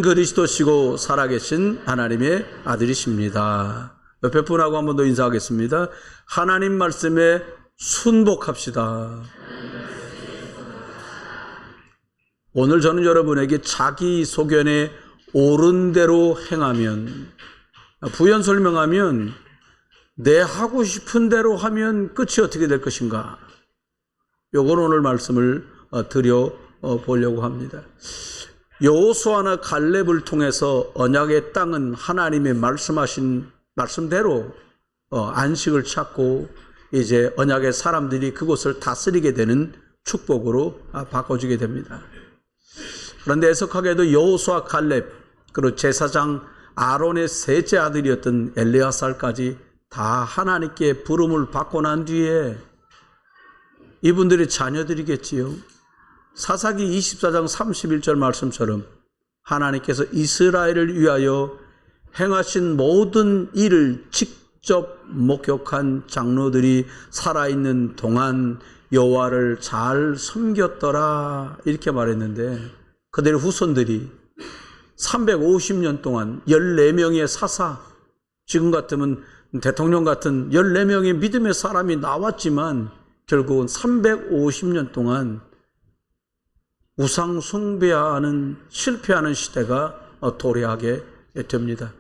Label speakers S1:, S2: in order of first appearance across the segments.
S1: 그리스도시고 살아계신 하나님의 아들이십니다. 옆에 분하고 한 번 더 인사하겠습니다. 하나님 말씀에 순복합시다. 오늘 저는 여러분에게 자기 소견에 옳은 대로 행하면, 부연 설명하면 내 하고 싶은 대로 하면 끝이 어떻게 될 것인가, 요건 오늘 말씀을 드려 보려고 합니다. 여호수아나 갈렙을 통해서 언약의 땅은 하나님의 말씀하신 말씀대로 안식을 찾고 이제 언약의 사람들이 그곳을 다스리게 되는 축복으로 바꿔주게 됩니다. 그런데 애석하게도 여호수아 갈렙, 그리고 제사장 아론의 셋째 아들이었던 엘르야살까지 다 하나님께 부름을 받고 난 뒤에 이분들의 자녀들이겠지요. 사사기 24장 31절 말씀처럼 하나님께서 이스라엘을 위하여 행하신 모든 일을 직접 목격한 장로들이 살아있는 동안 여호와를 잘 섬겼더라, 이렇게 말했는데, 그들의 후손들이 350년 동안 14명의 사사, 지금 같으면 대통령 같은 14명의 믿음의 사람이 나왔지만 결국은 350년 동안 우상 숭배하는, 실패하는 시대가 도래하게 됩니다.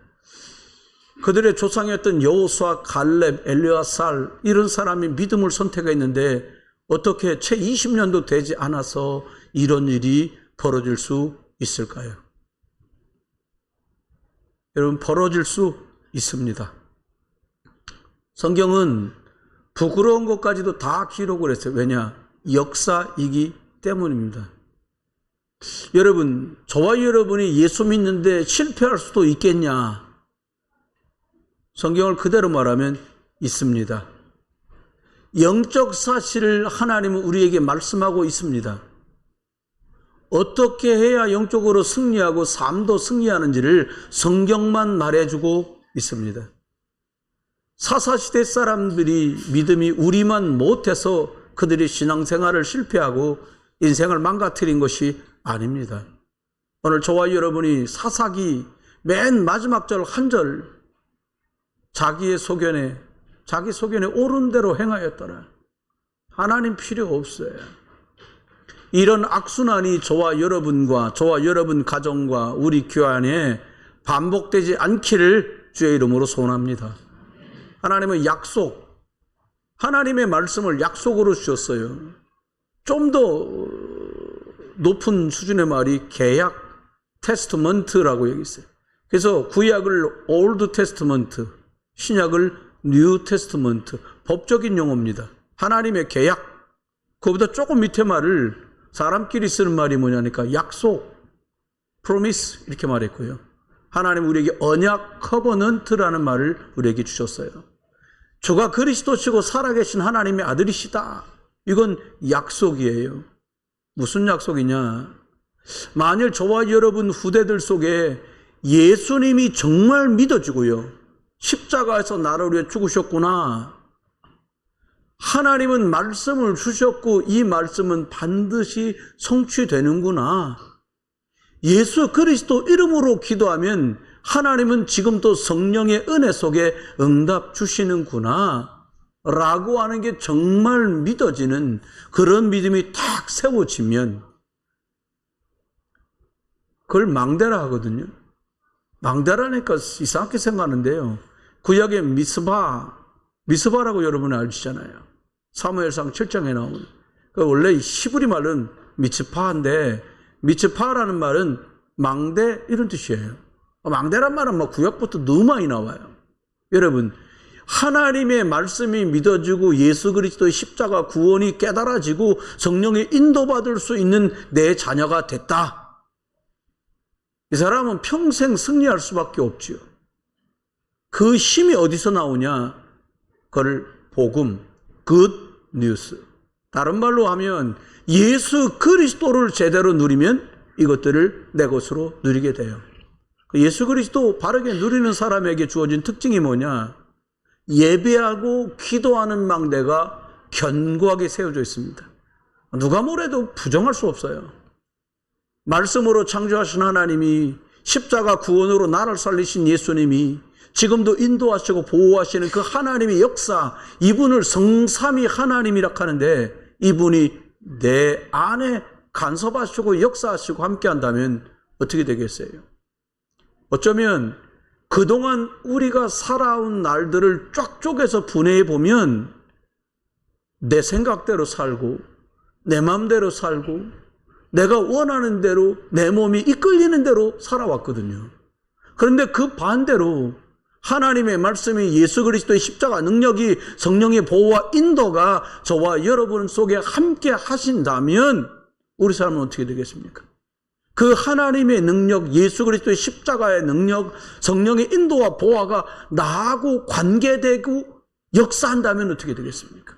S1: 그들의 조상이었던 여호수아, 갈렙, 엘르야살, 이런 사람이 믿음을 선택했는데 어떻게 채 20년도 되지 않아서 이런 일이 벌어질 수 있을까요? 여러분, 벌어질 수 있습니다. 성경은 부끄러운 것까지도 다 기록을 했어요. 왜냐? 역사이기 때문입니다. 여러분, 저와 여러분이 예수 믿는데 실패할 수도 있겠냐? 성경을 그대로 말하면 있습니다. 영적 사실을 하나님은 우리에게 말씀하고 있습니다. 어떻게 해야 영적으로 승리하고 삶도 승리하는지를 성경만 말해주고 있습니다. 사사시대 사람들이 믿음이 우리만 못해서 그들이 신앙생활을 실패하고 인생을 망가뜨린 것이 아닙니다. 오늘 저와 여러분이 사사기 맨 마지막 절 한 절, 자기 소견에 옳은 대로 행하였더라. 하나님 필요 없어요. 이런 악순환이 저와 여러분과 저와 여러분 가정과 우리 교회 안에 반복되지 않기를 주의 이름으로 소원합니다. 하나님은 약속, 하나님의 말씀을 약속으로 주셨어요. 좀 더 높은 수준의 말이 계약 테스트먼트라고 여기 있어요. 그래서 구약을 올드 테스트먼트, 신약을 뉴 테스트먼트, 법적인 용어입니다. 하나님의 계약, 그보다 조금 밑에 말을 사람끼리 쓰는 말이 뭐냐니까 약속, promise 이렇게 말했고요. 하나님 우리에게 언약, 커버넌트라는 말을 우리에게 주셨어요. 주가 그리스도시고 살아계신 하나님의 아들이시다. 이건 약속이에요. 무슨 약속이냐? 만일 저와 여러분 후대들 속에 예수님이 정말 믿어지고요, 십자가에서 나를 위해 죽으셨구나, 하나님은 말씀을 주셨고 이 말씀은 반드시 성취되는구나, 예수 그리스도 이름으로 기도하면 하나님은 지금도 성령의 은혜 속에 응답 주시는구나 라고 하는 게 정말 믿어지는 그런 믿음이 딱 세워지면 그걸 망대라 하거든요. 망대라니까 이상하게 생각하는데요, 구약의 미스바라고 여러분 아시잖아요. 사무엘상 7장에 나오는, 원래 히브리 말은 미츠파인데 미츠파라는 말은 망대 이런 뜻이에요. 망대란 말은 구약부터 너무 많이 나와요. 여러분, 하나님의 말씀이 믿어지고 예수 그리스도의 십자가 구원이 깨달아지고 성령의 인도받을 수 있는 내 자녀가 됐다. 이 사람은 평생 승리할 수밖에 없지요. 그 힘이 어디서 나오냐? 그걸 복음, good news. 다른 말로 하면 예수 그리스도를 제대로 누리면 이것들을 내 것으로 누리게 돼요. 예수 그리스도 바르게 누리는 사람에게 주어진 특징이 뭐냐? 예배하고 기도하는 망대가 견고하게 세워져 있습니다. 누가 뭐래도 부정할 수 없어요. 말씀으로 창조하신 하나님이 십자가 구원으로 나를 살리신 예수님이 지금도 인도하시고 보호하시는 그 하나님의 역사, 이분을 성삼위 하나님이라 하는데 이분이 내 안에 간섭하시고 역사하시고 함께한다면 어떻게 되겠어요? 어쩌면 그동안 우리가 살아온 날들을 쫙 쪼개서 분해해 보면 내 생각대로 살고 내 마음대로 살고 내가 원하는 대로 내 몸이 이끌리는 대로 살아왔거든요. 그런데 그 반대로 하나님의 말씀이 예수 그리스도의 십자가 능력이 성령의 보호와 인도가 저와 여러분 속에 함께 하신다면 우리 삶은 어떻게 되겠습니까? 그 하나님의 능력, 예수 그리스도의 십자가의 능력, 성령의 인도와 보호가 나하고 관계되고 역사한다면 어떻게 되겠습니까?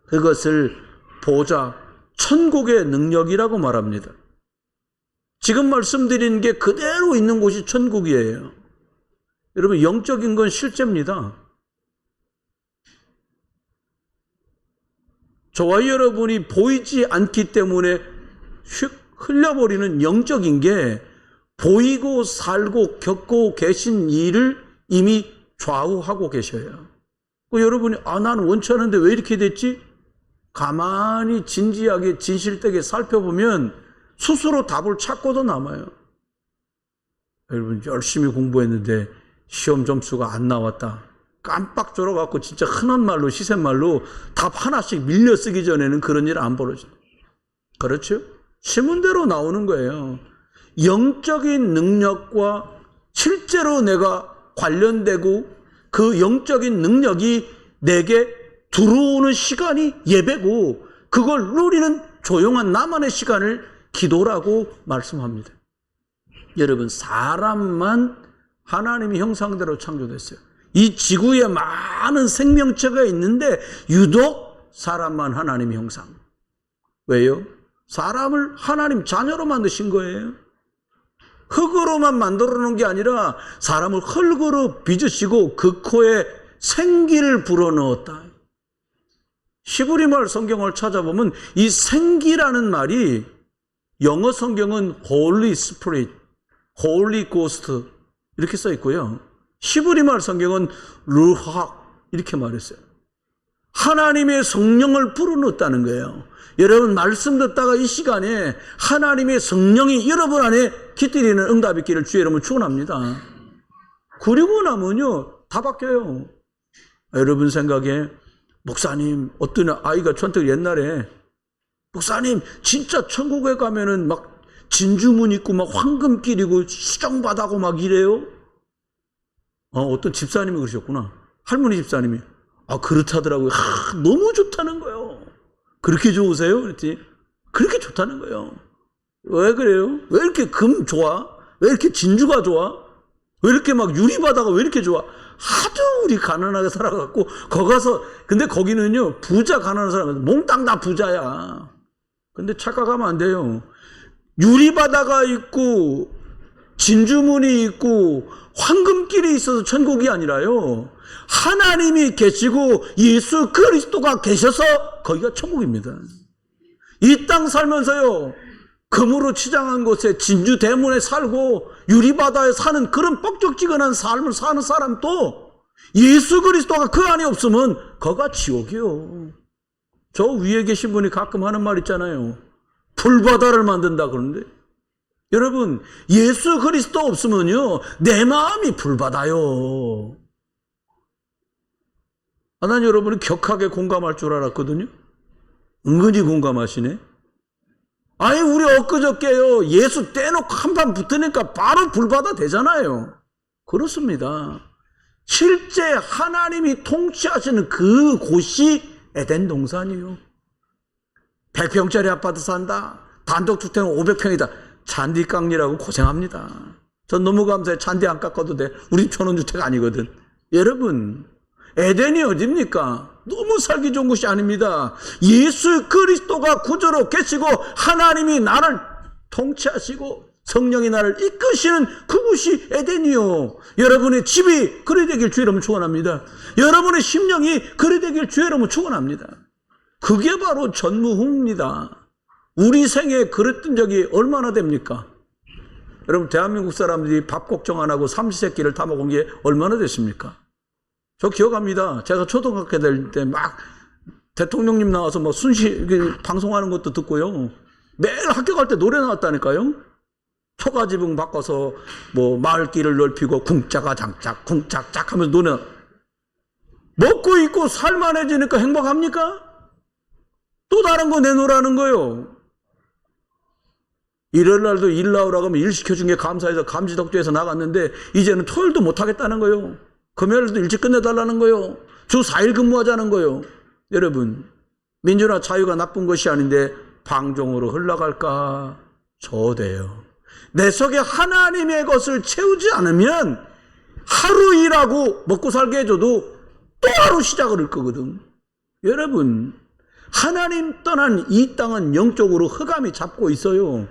S1: 그것을 보좌, 천국의 능력이라고 말합니다. 지금 말씀드린 게 그대로 있는 곳이 천국이에요. 여러분, 영적인 건 실제입니다. 저와 여러분이 보이지 않기 때문에 흘려버리는 영적인 게 보이고 살고 겪고 계신 일을 이미 좌우하고 계셔요. 여러분이 나는 원치 않은데 왜 이렇게 됐지? 가만히 진지하게 진실되게 살펴보면 스스로 답을 찾고도 남아요. 여러분, 열심히 공부했는데 시험 점수가 안 나왔다. 깜빡 졸아갖고 진짜 흔한 말로 시샘말로 답 하나씩 밀려 쓰기 전에는 그런 일 안 벌어진다. 그렇죠? 신문대로 나오는 거예요. 영적인 능력과 실제로 내가 관련되고 그 영적인 능력이 내게 들어오는 시간이 예배고 그걸 누리는 조용한 나만의 시간을 기도라고 말씀합니다. 여러분, 사람만 하나님의 형상대로 창조됐어요. 이 지구에 많은 생명체가 있는데 유독 사람만 하나님의 형상. 왜요? 사람을 하나님 자녀로 만드신 거예요. 흙으로만 만들어 놓은 게 아니라 사람을 흙으로 빚으시고 그 코에 생기를 불어넣었다. 히브리말 성경을 찾아보면 이 생기라는 말이 영어 성경은 Holy Spirit, Holy Ghost 이렇게 써 있고요. 히브리말 성경은 루하 이렇게 말했어요. 하나님의 성령을 불어넣었다는 거예요. 여러분, 말씀 듣다가 이 시간에 하나님의 성령이 여러분 안에 깃들이는 응답이 있기를 주의 이름으로 축원합니다. 그리고 나면요 다 바뀌어요. 여러분 생각에 목사님, 어떤 아이가 저한테 옛날에 목사님 진짜 천국에 가면은 막 진주문 있고 막 황금길이고 수정바다고 막 이래요. 어떤 집사님이 그러셨구나. 할머니 집사님이. 그렇다더라고요. 너무 좋다는 거예요. 그렇게 좋으세요? 그랬지. 그렇게 좋다는 거예요. 왜 그래요? 왜 이렇게 금 좋아? 왜 이렇게 진주가 좋아? 왜 이렇게 막 유리바다가 왜 이렇게 좋아? 하도 우리 가난하게 살아갖고 거기 가서, 근데 거기는요 부자 가난한 사람 몽땅 다 부자야. 근데 착각하면 안 돼요. 유리바다가 있고 진주문이 있고 황금길이 있어서 천국이 아니라요, 하나님이 계시고 예수 그리스도가 계셔서 거기가 천국입니다. 이 땅 살면서요 금으로 치장한 곳에 진주 대문에 살고 유리바다에 사는 그런 뻑적지근한 삶을 사는 사람도 예수 그리스도가 그 안에 없으면 거기가 지옥이요. 저 위에 계신 분이 가끔 하는 말 있잖아요. 불바다를 만든다 그러는데, 여러분 예수 그리스도 없으면요 내 마음이 불바다요. 난 여러분이 격하게 공감할 줄 알았거든요. 은근히 공감하시네. 아니 우리 엊그저께요 예수 떼놓고 한판 붙으니까 바로 불바다 되잖아요. 그렇습니다. 실제 하나님이 통치하시는 그 곳이 에덴 동산이요. 100평짜리 아파트 산다. 단독주택은 500평이다. 잔디 깎느라고 고생합니다. 전 너무 감사해. 잔디 안 깎아도 돼. 우리 전원주택 아니거든. 여러분, 에덴이 어딥니까? 너무 살기 좋은 곳이 아닙니다. 예수 그리스도가 구주로 계시고 하나님이 나를 통치하시고 성령이 나를 이끄시는 그곳이 에덴이요. 여러분의 집이 그리 되길 주의 이름으로 축원합니다. 여러분의 심령이 그리 되길 주의 이름으로 축원합니다. 그게 바로 전무후무입니다. 우리 생에 그랬던 적이 얼마나 됩니까? 여러분, 대한민국 사람들이 밥 걱정 안 하고 삼시세끼를 다 먹은 게 얼마나 됐습니까? 저 기억합니다. 제가 초등학교 될 때 막 대통령님 나와서 뭐 방송하는 것도 듣고요. 매일 학교 갈 때 노래 나왔다니까요. 초가지붕 바꿔서 뭐 마을길을 넓히고 궁짜가 장짝 궁짝짝 하면서 노래. 먹고 입고 살만해지니까 행복합니까? 또 다른 거 내놓으라는 거요. 일요일 날도 일 나오라고 하면 일 시켜준 게 감사해서 감지덕지에서 나갔는데 이제는 토요일도 못 하겠다는 거요. 금요일도 일찍 끝내달라는 거요. 주 4일 근무하자는 거요. 여러분, 민주나 자유가 나쁜 것이 아닌데 방종으로 흘러갈까? 저대요. 내 속에 하나님의 것을 채우지 않으면 하루 일하고 먹고 살게 해줘도 또 하루 시작을 할 거거든. 여러분, 하나님 떠난 이 땅은 영적으로 흑암이 잡고 있어요.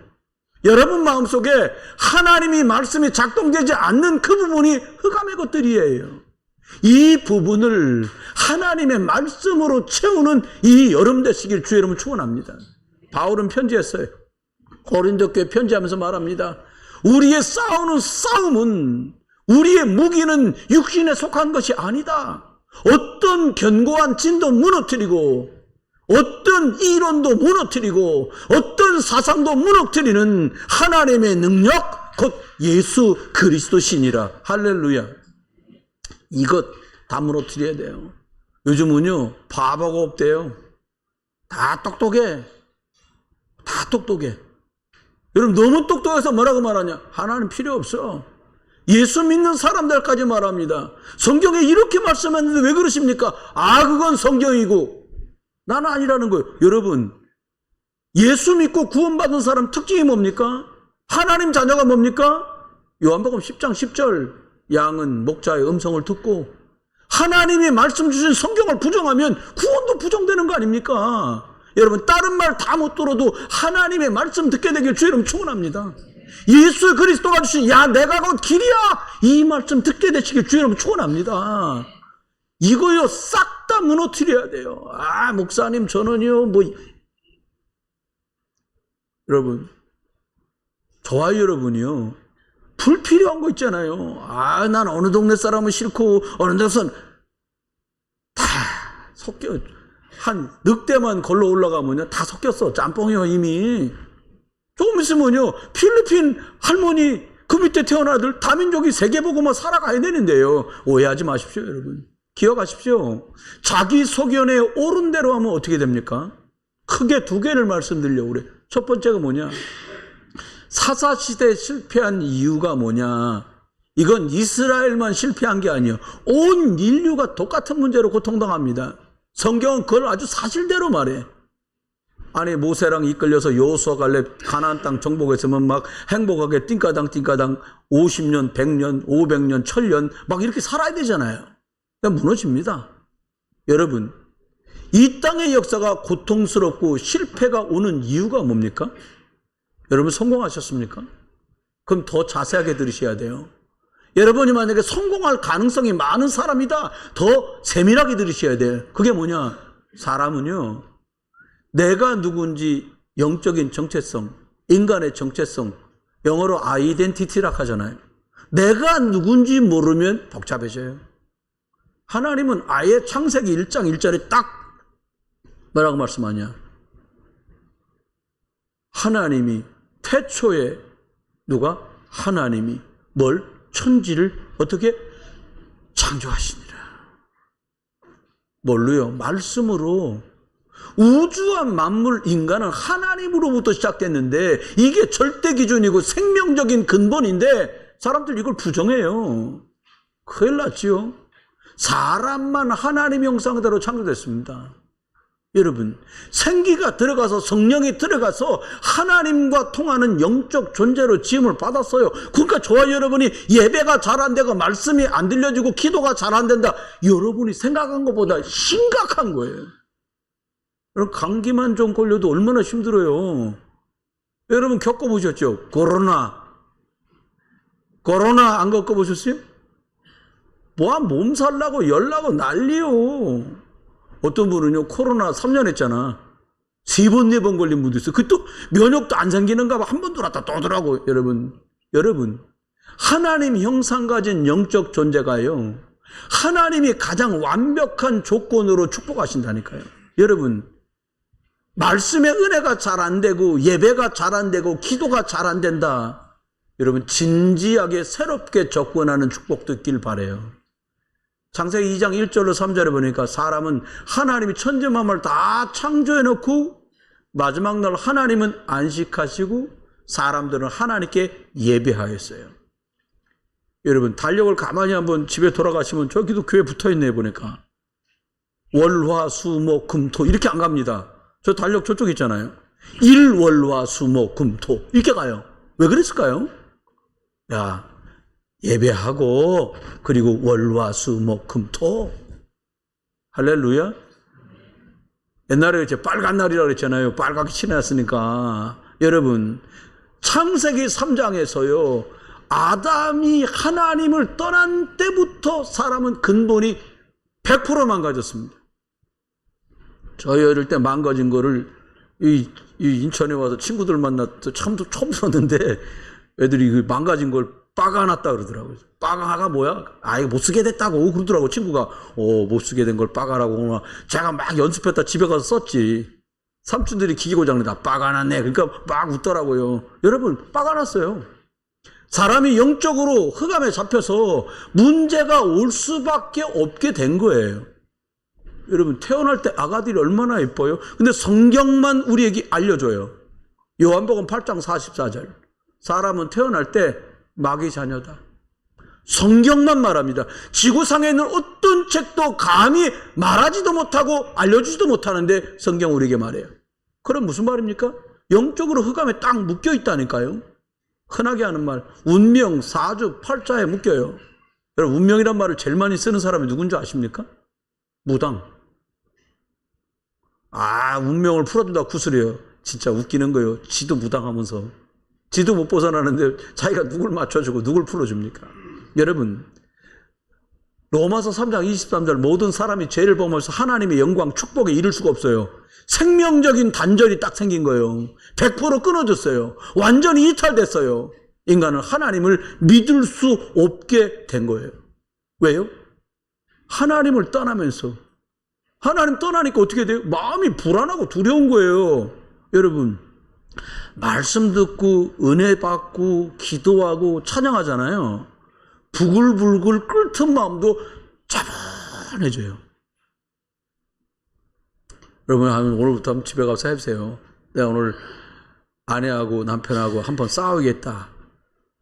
S1: 여러분 마음속에 하나님이 말씀이 작동되지 않는 그 부분이 흑암의 것들이에요. 이 부분을 하나님의 말씀으로 채우는 이 여름 되시길 주의 이름으로 축원합니다. 바울은 편지했어요. 고린도 교회 편지하면서 말합니다. 우리의 싸우는 싸움은, 우리의 무기는 육신에 속한 것이 아니다. 어떤 견고한 진도 무너뜨리고 어떤 이론도 무너뜨리고 어떤 사상도 무너뜨리는 하나님의 능력 곧 예수 그리스도시니라. 할렐루야. 이것 다 무너뜨려야 돼요. 요즘은요 바보가 없대요. 다 똑똑해. 다 똑똑해. 여러분 너무 똑똑해서 뭐라고 말하냐? 하나님 필요 없어. 예수 믿는 사람들까지 말합니다. 성경에 이렇게 말씀했는데 왜 그러십니까? 아, 그건 성경이고 나는 아니라는 거예요. 여러분, 예수 믿고 구원받은 사람 특징이 뭡니까? 하나님 자녀가 뭡니까? 요한복음 10장 10절 양은 목자의 음성을 듣고 하나님이 말씀 주신 성경을 부정하면 구원도 부정되는 거 아닙니까? 여러분, 다른 말 다 못 들어도 하나님의 말씀 듣게 되길 주의 이름 축원합니다. 예수 그리스도가 주신 야 내가 곧 길이야 이 말씀 듣게 되시길 주의 이름 축원합니다. 이거요 싹 다 무너뜨려야 돼요. 아 목사님 저는요 뭐 여러분 저와 여러분이요 불필요한 거 있잖아요. 아 난 어느 동네 사람은 싫고 어느 데선 다 섞여 한 늑대만 걸러 올라가면요 다 섞였어. 짬뽕이요 이미. 조금 있으면요 필리핀 할머니 그 밑에 태어난 아들 다민족이 세계보고만 살아가야 되는데요. 오해하지 마십시오 여러분. 기억하십시오. 자기 소견에 옳은 대로 하면 어떻게 됩니까? 크게 두 개를 말씀드리려고 그래. 첫 번째가 뭐냐? 사사시대에 실패한 이유가 뭐냐? 이건 이스라엘만 실패한 게 아니에요. 온 인류가 똑같은 문제로 고통당합니다. 성경은 그걸 아주 사실대로 말해. 아니 모세랑 이끌려서 여호수아 갈렙 가나안 땅 정복했으면 막 행복하게 띵까당 50년, 100년, 500년, 1000년 막 이렇게 살아야 되잖아요. 그냥 무너집니다. 여러분, 이 땅의 역사가 고통스럽고 실패가 오는 이유가 뭡니까? 여러분 성공하셨습니까? 그럼 더 자세하게 들으셔야 돼요. 여러분이 만약에 성공할 가능성이 많은 사람이다. 더 세밀하게 들으셔야 돼요. 그게 뭐냐? 사람은요. 내가 누군지 영적인 정체성, 인간의 정체성, 영어로 아이덴티티라고 하잖아요. 내가 누군지 모르면 복잡해져요. 하나님은 아예 창세기 1장 1절에 딱 뭐라고 말씀하냐? 하나님이 태초에 누가? 하나님이 뭘? 천지를 어떻게? 창조하시니라. 뭘로요? 말씀으로. 우주와 만물, 인간은 하나님으로부터 시작됐는데 이게 절대 기준이고 생명적인 근본인데 사람들 이걸 부정해요. 큰일 났지요. 사람만 하나님 형상대로 창조됐습니다. 여러분, 생기가 들어가서 성령이 들어가서 하나님과 통하는 영적 존재로 지음을 받았어요. 그러니까 저와 여러분이 예배가 잘 안 되고 말씀이 안 들려지고 기도가 잘 안 된다. 여러분이 생각한 것보다 심각한 거예요. 여러분 감기만 좀 걸려도 얼마나 힘들어요. 여러분 겪어보셨죠? 코로나 안 겪어보셨어요? 뭐야 몸살 나고 열 나고 난리요. 어떤 분은요 코로나 3년 했잖아. 3번 4번 걸린 분도 있어요. 그 또 면역도 안 생기는가 봐. 한 번 들어왔다 또 오더라고. 여러분 여러분, 하나님 형상 가진 영적 존재가요, 하나님이 가장 완벽한 조건으로 축복하신다니까요. 여러분, 말씀의 은혜가 잘 안 되고 예배가 잘 안 되고 기도가 잘 안 된다. 여러분, 진지하게 새롭게 접근하는 축복도 있길 바라요. 창세기 2장 1절로 3절에 보니까 사람은 하나님이 천지만물을 다 창조해 놓고 마지막 날 하나님은 안식하시고 사람들은 하나님께 예배하였어요. 여러분, 달력을 가만히 한번 집에 돌아가시면 저기도 교회 붙어있네요. 보니까 월화수목금토 이렇게 안 갑니다. 저 달력 저쪽 있잖아요. 일월화수목금토 이렇게 가요. 왜 그랬을까요? 야, 예배하고 그리고 월화수목금토. 할렐루야. 옛날에 이제 빨간 날이라고 그랬잖아요. 빨갛게 칠해놨으니까. 여러분, 창세기 3장에서요 아담이 하나님을 떠난 때부터 사람은 근본이 100% 망가졌습니다. 저희 어릴 때 망가진 거를 이 인천에 와서 친구들 만났을 때 처음 들었는데 애들이 망가진 걸 빠가놨다 그러더라고요. 빠가가 뭐야? 이거 못 쓰게 됐다고 그러더라고. 친구가 못 쓰게 된 걸 빠가라고. 제가 막 연습했다 집에 가서 썼지. 삼촌들이 기계 고장내다 빠가놨네. 그러니까 막 웃더라고요. 여러분, 빠가났어요. 사람이 영적으로 흑암에 잡혀서 문제가 올 수밖에 없게 된 거예요. 여러분, 태어날 때 아가들이 얼마나 예뻐요? 근데 성경만 우리에게 알려줘요. 요한복음 8장 44절. 사람은 태어날 때 마귀 자녀다. 성경만 말합니다. 지구상에 있는 어떤 책도 감히 말하지도 못하고 알려주지도 못하는데 성경 우리에게 말해요. 그럼 무슨 말입니까? 영적으로 흑암에 딱 묶여 있다니까요. 흔하게 하는 말, 운명, 사주, 팔자에 묶여요. 여러분, 운명이란 말을 제일 많이 쓰는 사람이 누군지 아십니까? 무당. 운명을 풀어준다 구슬이에요. 진짜 웃기는 거예요. 지도 무당하면서. 지도 못 벗어나는데 자기가 누굴 맞춰주고 누굴 풀어줍니까? 여러분, 로마서 3장 23절 모든 사람이 죄를 범하면서 하나님의 영광, 축복에 이를 수가 없어요. 생명적인 단절이 딱 생긴 거예요. 100% 끊어졌어요. 완전히 이탈됐어요. 인간은 하나님을 믿을 수 없게 된 거예요. 왜요? 하나님을 떠나면서. 하나님 떠나니까 어떻게 돼요? 마음이 불안하고 두려운 거예요. 여러분, 말씀 듣고 은혜 받고 기도하고 찬양하잖아요. 부글부글 끓는 마음도 차분해져요. 여러분, 오늘부터 한번 집에 가서 해보세요. 내가 오늘 아내하고 남편하고 한번 싸우겠다.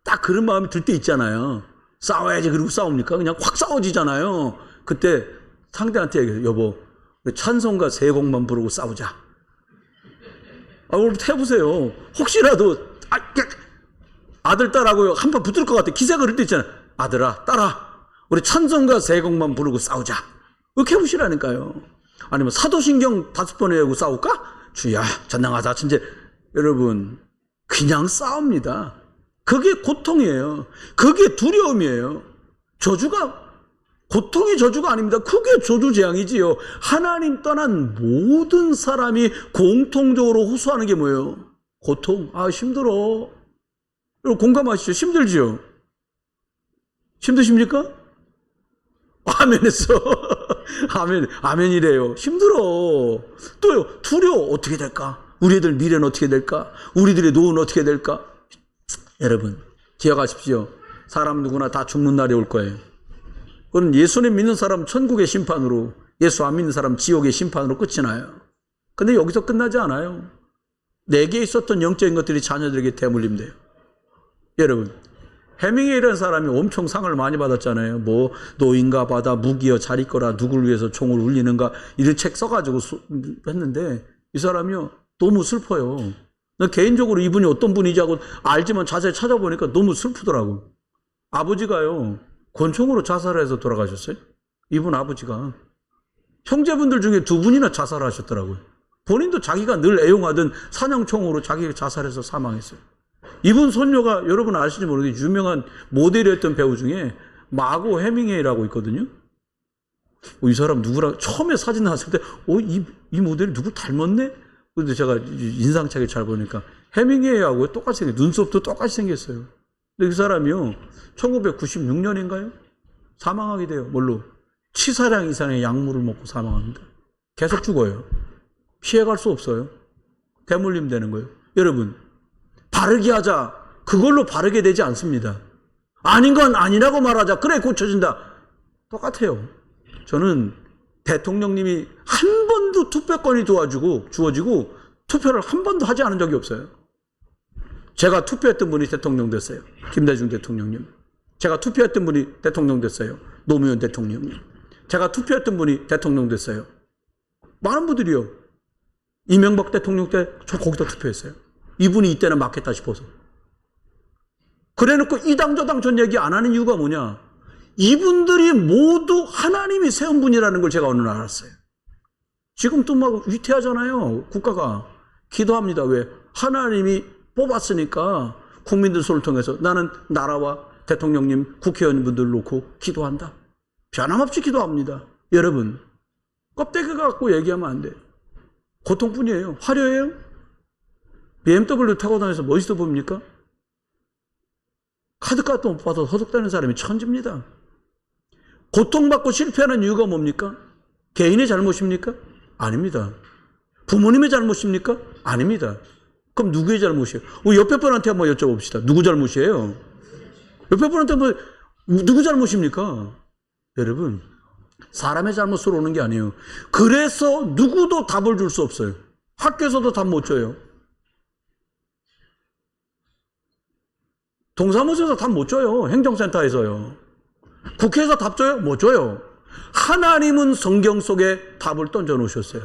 S1: 딱 그런 마음이 들 때 있잖아요. 싸워야지. 그리고 싸웁니까? 그냥 확 싸워지잖아요. 그때 상대한테 얘기해요. 여보, 찬송가 세 곡만 부르고 싸우자. 오늘부터 해보세요. 혹시라도 아들 딸하고 한번 붙을 것 같아. 기세 그럴 때 있잖아요. 아들아, 딸아, 우리 찬송가 세 곡만 부르고 싸우자. 이렇게 해보시라니까요. 아니면 사도신경 5번 외우고 싸울까? 주야 전능하사 천재. 여러분, 그냥 싸웁니다. 그게 고통이에요. 그게 두려움이에요. 고통이 저주가 아닙니다. 그게 저주재앙이지요. 하나님 떠난 모든 사람이 공통적으로 호소하는 게 뭐예요? 고통. 힘들어. 여러분, 공감하시죠? 힘들지요? 힘드십니까? 아멘했어. 아멘이래요. 힘들어. 또요, 두려워. 어떻게 될까? 우리 애들 미래는 어떻게 될까? 우리들의 노후는 어떻게 될까? 여러분, 기억하십시오. 사람 누구나 다 죽는 날이 올 거예요. 그건 예수님 믿는 사람 천국의 심판으로, 예수 안 믿는 사람 지옥의 심판으로 끝이 나요. 근데 여기서 끝나지 않아요. 내게 있었던 영적인 것들이 자녀들에게 대물림 돼요. 여러분, 해밍웨이라는 사람이 엄청 상을 많이 받았잖아요. 노인가 바다 무기여 잘 있거라 누굴 위해서 총을 울리는가 이런 책 써가지고 했는데 이 사람이요 너무 슬퍼요. 나 개인적으로 이분이 어떤 분이지 하고 알지만 자세히 찾아보니까 너무 슬프더라고. 아버지가요 권총으로 자살해서 돌아가셨어요. 이분 아버지가. 형제분들 중에 2분이나 자살하셨더라고요. 본인도 자기가 늘 애용하던 사냥총으로 자기가 자살해서 사망했어요. 이분 손녀가 여러분 아실지 모르겠는데 유명한 모델이었던 배우 중에 마고 해밍웨이라고 있거든요. 이 사람 누구랑 처음에 사진 나왔을 때 이 모델이 누구 닮았네? 근데 제가 인상착에 잘 보니까 해밍웨이하고 똑같이 생겼어요. 눈썹도 똑같이 생겼어요. 근데 그 사람이요, 1996년인가요? 사망하게 돼요. 뭘로? 치사량 이상의 약물을 먹고 사망합니다. 계속 죽어요. 피해갈 수 없어요. 대물림 되는 거예요. 여러분, 바르게 하자. 그걸로 바르게 되지 않습니다. 아닌 건 아니라고 말하자. 그래, 고쳐진다. 똑같아요. 저는 대통령님이 한 번도 투표권이 주어지고 투표를 한 번도 하지 않은 적이 없어요. 제가 투표했던 분이 대통령 됐어요. 김대중 대통령님. 제가 투표했던 분이 대통령 됐어요. 노무현 대통령님. 제가 투표했던 분이 대통령 됐어요. 많은 분들이요. 이명박 대통령 때 저 거기다 투표했어요. 이분이 이때는 맞겠다 싶어서. 그래놓고 이 당 저 당 전 얘기 안 하는 이유가 뭐냐? 이분들이 모두 하나님이 세운 분이라는 걸 제가 어느 날 알았어요. 지금 또 막 위태하잖아요. 국가가. 기도합니다. 왜? 하나님이 뽑았으니까 국민들 손을 통해서 나는 나라와 대통령님, 국회의원분들 놓고 기도한다. 변함없이 기도합니다. 여러분, 껍데기 갖고 얘기하면 안 돼요. 고통뿐이에요. 화려해요? BMW 타고 다녀서 멋있어 보입니까? 카드값도 못 받아서 허덕대는 사람이 천지입니다. 고통받고 실패하는 이유가 뭡니까? 개인의 잘못입니까? 아닙니다. 부모님의 잘못입니까? 아닙니다. 그럼 누구의 잘못이에요? 우리 옆에 분한테 한번 여쭤봅시다. 누구 잘못이에요? 옆에 분한테 한번 누구 잘못입니까? 여러분, 사람의 잘못으로 오는 게 아니에요. 그래서 누구도 답을 줄 수 없어요. 학교에서도 답 못 줘요. 동사무소에서 답 못 줘요. 행정센터에서요. 국회에서 답 줘요? 못 줘요. 하나님은 성경 속에 답을 던져 놓으셨어요.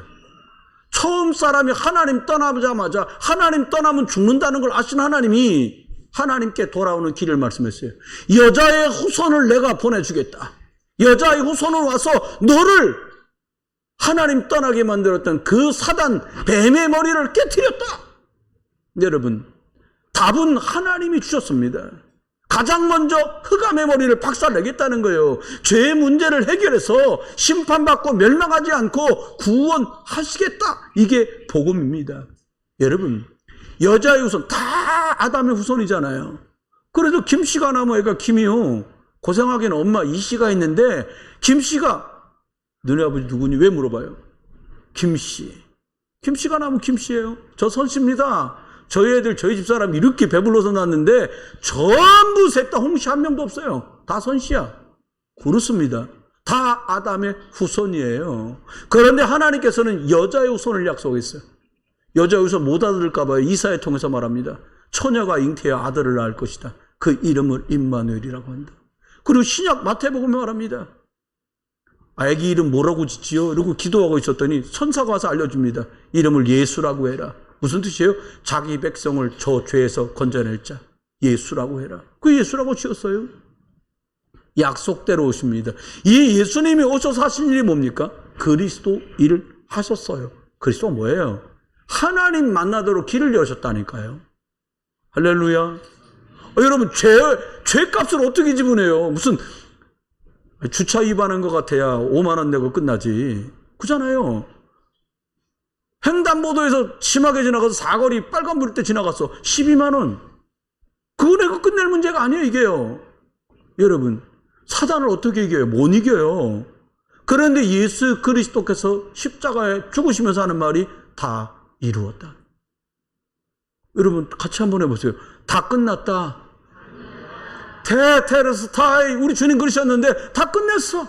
S1: 처음 사람이 하나님 떠나자마자 하나님 떠나면 죽는다는 걸 아신 하나님이 하나님께 돌아오는 길을 말씀했어요. 여자의 후손을 내가 보내주겠다. 여자의 후손은 와서 너를 하나님 떠나게 만들었던 그 사단 뱀의 머리를 깨트렸다. 여러분, 답은 하나님이 주셨습니다. 가장 먼저 흑암의 머리를 박살내겠다는 거예요. 죄의 문제를 해결해서 심판받고 멸망하지 않고 구원하시겠다. 이게 복음입니다. 여러분, 여자의 후손 다 아담의 후손이잖아요. 그래도 김씨가 나면 애가 김이요. 고생하기는 엄마 이씨가 있는데 김씨가 너네 아버지 누구니? 왜 물어봐요? 김씨. 김씨가 나면 김씨예요. 저 선씨입니다. 저희 애들 저희 집사람 이렇게 배불러서 낳았는데 전부 셋 다 홍씨 한 명도 없어요. 다 선씨야. 그렇습니다. 다 아담의 후손이에요. 그런데 하나님께서는 여자의 후손을 약속했어요. 여자의 후손 못 얻을까 봐요. 이사야 통해서 말합니다. 처녀가 잉태하여 아들을 낳을 것이다. 그 이름을 임마누엘이라고 한다. 그리고 신약 마태복음에 말합니다. 아기 이름 뭐라고 짓지요? 이러고 기도하고 있었더니 천사가 와서 알려줍니다. 이름을 예수라고 해라. 무슨 뜻이에요? 자기 백성을 저 죄에서 건져낼 자. 예수라고 해라. 그 예수라고 지었어요. 약속대로 오십니다. 이 예수님이 오셔서 하신 일이 뭡니까? 그리스도 일을 하셨어요. 그리스도가 뭐예요? 하나님 만나도록 길을 여셨다니까요. 할렐루야. 여러분, 죄값을 어떻게 지불해요? 무슨 주차 위반한 것 같아야 5만 원 내고 끝나지. 그잖아요. 횡단보도에서 심하게 지나가서 사거리 빨간불 때 지나갔어. 12만 원. 그거 내고 끝낼 문제가 아니에요, 이게요. 여러분, 사단을 어떻게 이겨요? 못 이겨요. 그런데 예수 그리스도께서 십자가에 죽으시면서 하는 말이 다 이루었다. 여러분, 같이 한번 해보세요. 다 끝났다. 테테레스타이, 우리 주님 그러셨는데 다 끝냈어.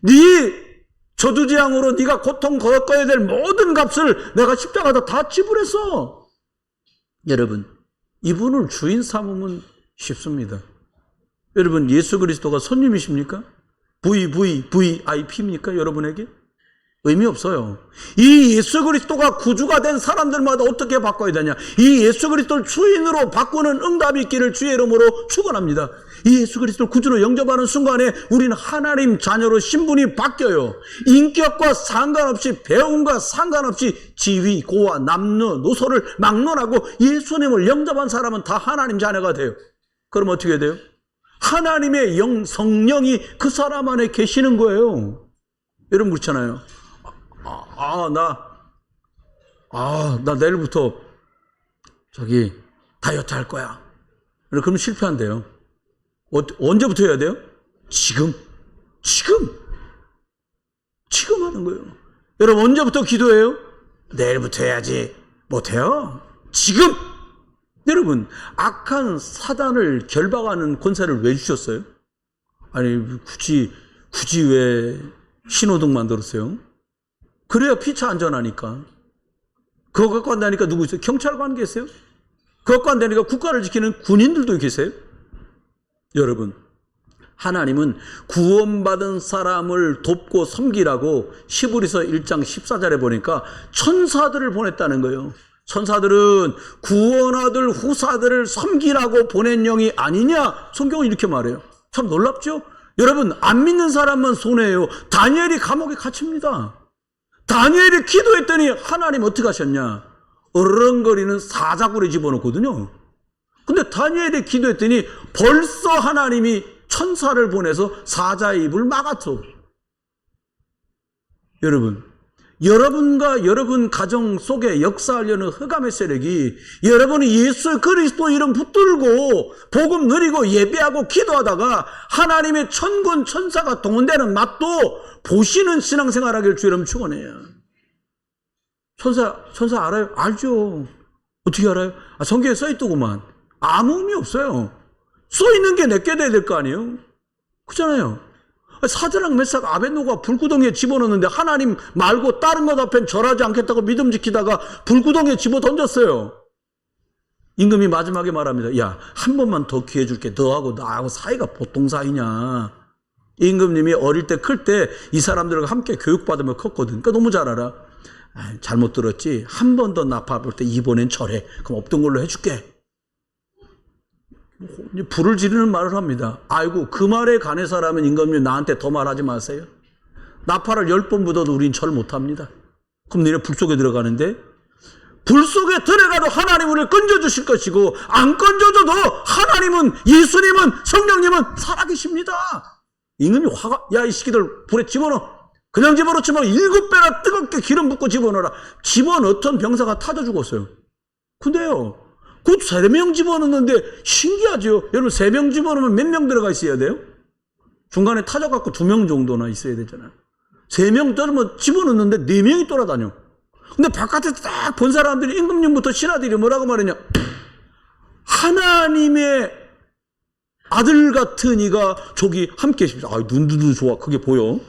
S1: 네 저주재앙으로 네가 고통 겪어야 될 모든 값을 내가 십자가에다 다 지불했어. 여러분, 이분을 주인 삼으면 쉽습니다. 여러분, 예수 그리스도가 손님이십니까? VVIP입니까? 여러분에게? 의미 없어요. 이 예수 그리스도가 구주가 된 사람들마다 어떻게 바꿔야 되냐? 이 예수 그리스도를 주인으로 바꾸는 응답이 있기를 주의 이름으로 축원합니다. 이 예수 그리스도를 구주로 영접하는 순간에 우리는 하나님 자녀로 신분이 바뀌어요. 인격과 상관없이, 배움과 상관없이 지위, 고와, 남녀, 노소를 막론하고 예수님을 영접한 사람은 다 하나님 자녀가 돼요. 그럼 어떻게 돼요? 하나님의 성령이 그 사람 안에 계시는 거예요. 여러분 그렇잖아요. 나 내일부터 다이어트 할 거야. 그럼 실패한대요. 언제부터 해야 돼요? 지금 하는 거예요. 여러분 언제부터 기도해요? 내일부터 해야지. 못해요. 지금. 여러분 악한 사단을 결박하는 권세를 왜 주셨어요? 아니 굳이 왜 신호등 만들었어요? 그래야 피차 안전하니까. 그거 갖고 한다니까 누구 있어요? 경찰관 계세요? 그거 갖고 한다니까 국가를 지키는 군인들도 계세요? 여러분 하나님은 구원받은 사람을 돕고 섬기라고 히브리서 1장 14절에 보니까 천사들을 보냈다는 거예요. 천사들은 구원받을 후사들을 섬기라고 보낸 영이 아니냐? 성경은 이렇게 말해요. 참 놀랍죠? 여러분 안 믿는 사람은 손해예요. 다니엘이 감옥에 갇힙니다. 다니엘이 기도했더니 하나님 어떻게 하셨냐? 어른거리는 사자굴에 집어넣거든요. 근데 다니엘이 기도했더니 벌써 하나님이 천사를 보내서 사자의 입을 막았어. 여러분과 여러분 가정 속에 역사하려는 흑암의 세력이 여러분이 예수 그리스도 이름 붙들고 복음 누리고 예배하고 기도하다가 하나님의 천군 천사가 동원되는 맛도 보시는 신앙생활 하길 주 여러분 축원해요. 천사 알아요? 알죠. 어떻게 알아요? 성경에 써있더구만. 아무 의미 없어요. 써있는 게 내게 돼야 될 거 아니에요? 그렇잖아요. 사드락 메삭 아벳노가 불구덩이에 집어넣는데 하나님 말고 다른 것 앞엔 절하지 않겠다고 믿음 지키다가 불구덩이에 집어 던졌어요. 임금이 마지막에 말합니다. 야, 한 번만 더 기회 줄게. 너하고 나하고 사이가 보통 사이냐. 임금님이 어릴 때 클 때 이 사람들과 함께 교육받으며 컸거든. 그러니까 너무 잘 알아. 잘못 들었지. 한 번 더 나 봐볼 때 이번엔 절해. 그럼 없던 걸로 해줄게. 불을 지르는 말을 합니다. 아이고 그 말에 관해서라면 임금님 나한테 더 말하지 마세요. 나팔을 10번 묻어도 우린 절 못합니다. 그럼 너네 불 속에 들어가는데 불 속에 들어가도 하나님 우리를 건져주실 것이고 안 건져줘도 하나님은 예수님은 성령님은 살아계십니다. 임금이 화가 야 이 새끼들 불에 집어넣어. 그냥 집어넣지 마. 7배나 뜨겁게 기름 붓고 집어넣어라. 집어넣던 병사가 타져 죽었어요. 근데요 그 3명 집어넣는데 신기하죠. 여러분 3명 집어넣으면 몇 명 들어가 있어야 돼요? 중간에 타져갖고 2명 정도나 있어야 되잖아요. 3명 떨면 집어넣는데 4명이 돌아다녀. 근데 바깥에 딱 본 사람들이 임금님부터 신하들이 뭐라고 말했냐? 하나님의 아들 같은 이가 저기 함께 계십니다. 눈도 좋아. 그게 보여.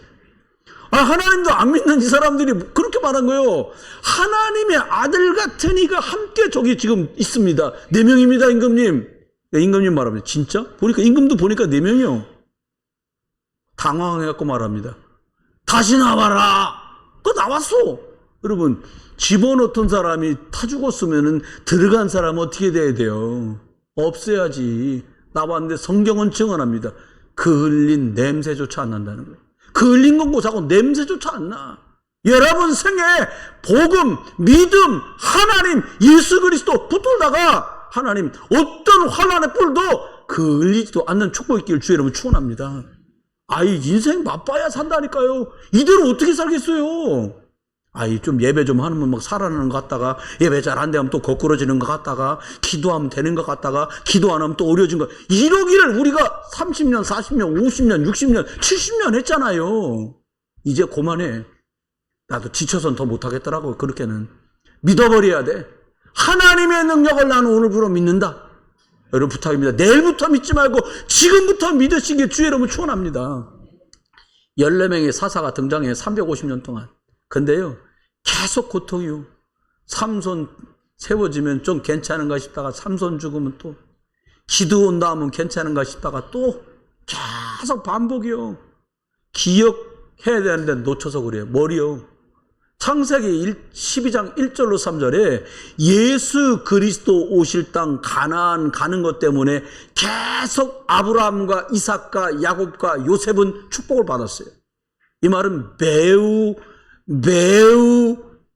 S1: 하나님도 안 믿는 이 사람들이 그렇게 말한 거예요. 하나님의 아들 같은 이가 함께 저기 지금 있습니다. 4명입니다, 임금님. 임금님 말합니다. 진짜? 보니까 임금도 보니까 4명이요. 당황해갖고 말합니다. 다시 나와라. 또 나왔어. 여러분, 집어넣던 사람이 타 죽었으면은 들어간 사람은 어떻게 돼야 돼요? 없애야지. 나왔는데 성경은 증언합니다. 그 흘린 냄새조차 안 난다는 거예요. 그 흘린 건 고사고 냄새조차 안 나. 여러분 생에 복음, 믿음, 하나님, 예수 그리스도 붙들다가 하나님 어떤 환난의 뿔도 그 흘리지도 않는 축복이 있기를 주 여러분 축원합니다. 인생 맛봐야 산다니까요. 이대로 어떻게 살겠어요? 좀 예배 좀 하면 막 살아나는 것 같다가 예배 잘 안 되면 또 거꾸러지는 것 같다가 기도하면 되는 것 같다가 기도 안 하면 또 어려워진 것. 이러기를 우리가 30년, 40년, 50년, 60년, 70년 했잖아요. 이제 그만해. 나도 지쳐선 더 못하겠더라고. 그렇게는. 믿어버려야 돼. 하나님의 능력을 나는 오늘부로 믿는다. 여러분 부탁입니다. 내일부터 믿지 말고 지금부터 믿으시길 주 여러분 축원합니다. 14명의 사사가 등장해 350년 동안. 근데요 계속 고통이요. 삼손 세워지면 좀 괜찮은가 싶다가 삼손 죽으면 또 기드온 나오면 괜찮은가 싶다가 또 계속 반복이요. 기억해야 되는데 놓쳐서 그래요. 머리요. 창세기 12장 1절로 3절에 예수 그리스도 오실 땅 가나안 가는 것 때문에 계속 아브라함과 이삭과 야곱과 요셉은 축복을 받았어요. 이 말은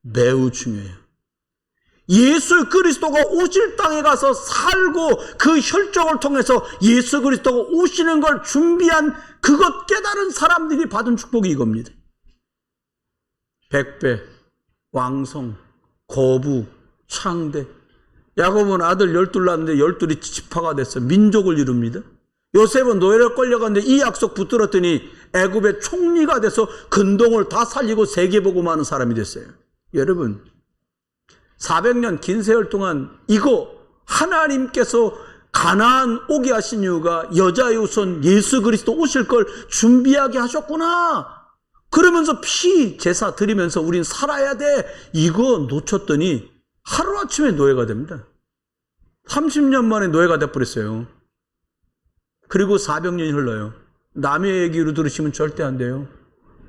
S1: 매우 중요해요. 예수 그리스도가 오실 땅에 가서 살고 그 혈통을 통해서 예수 그리스도가 오시는 걸 준비한 그것 깨달은 사람들이 받은 축복이 이겁니다. 100배, 왕성, 거부, 창대. 야곱은 아들 12 낳았는데 12이 지파가 됐어요. 민족을 이룹니다. 요셉은 노예로 끌려갔는데 이 약속 붙들었더니 애굽의 총리가 돼서 근동을 다 살리고 세계복음하는 사람이 됐어요. 여러분, 400년 긴 세월 동안 이거 하나님께서 가나안 오게 하신 이유가 여자의 후손 예수 그리스도 오실 걸 준비하게 하셨구나. 그러면서 피 제사 드리면서 우린 살아야 돼. 이거 놓쳤더니 하루아침에 노예가 됩니다. 30년 만에 노예가 돼버렸어요. 그리고 400년이 흘러요. 남의 얘기로 들으시면 절대 안 돼요.